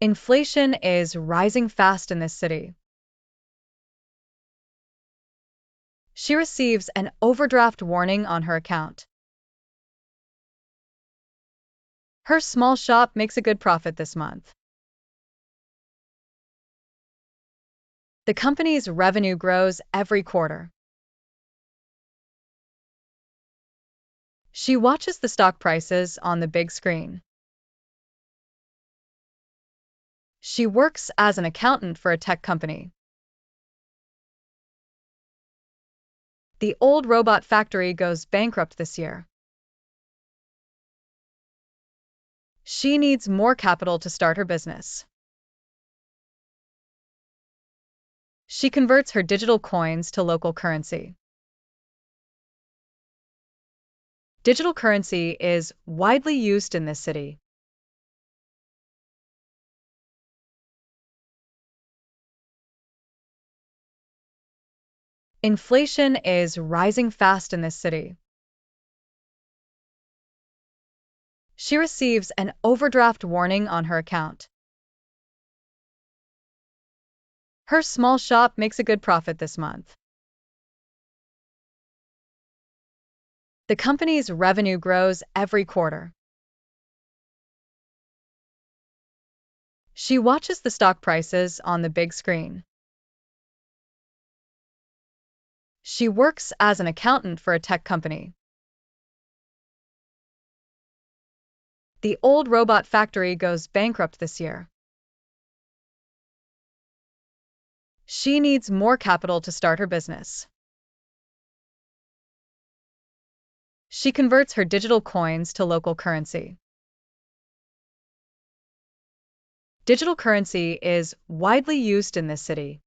Inflation is rising fast in this city. She receives an overdraft warning on her account. Her small shop makes a good profit this month. The company's revenue grows every quarter. She watches the stock prices on the big screen. She works as an accountant for a tech company. The old robot factory goes bankrupt this year. She needs more capital to start her business. She converts her digital coins to local currency. Digital currency is widely used in this city. Inflation is rising fast in this city. She receives an overdraft warning on her account. Her small shop makes a good profit this month. The company's revenue grows every quarter. She watches the stock prices on the big screen. She works as an accountant for a tech company. The old robot factory goes bankrupt this year. She needs more capital to start her business. She converts her digital coins to local currency. Digital currency is widely used in this city.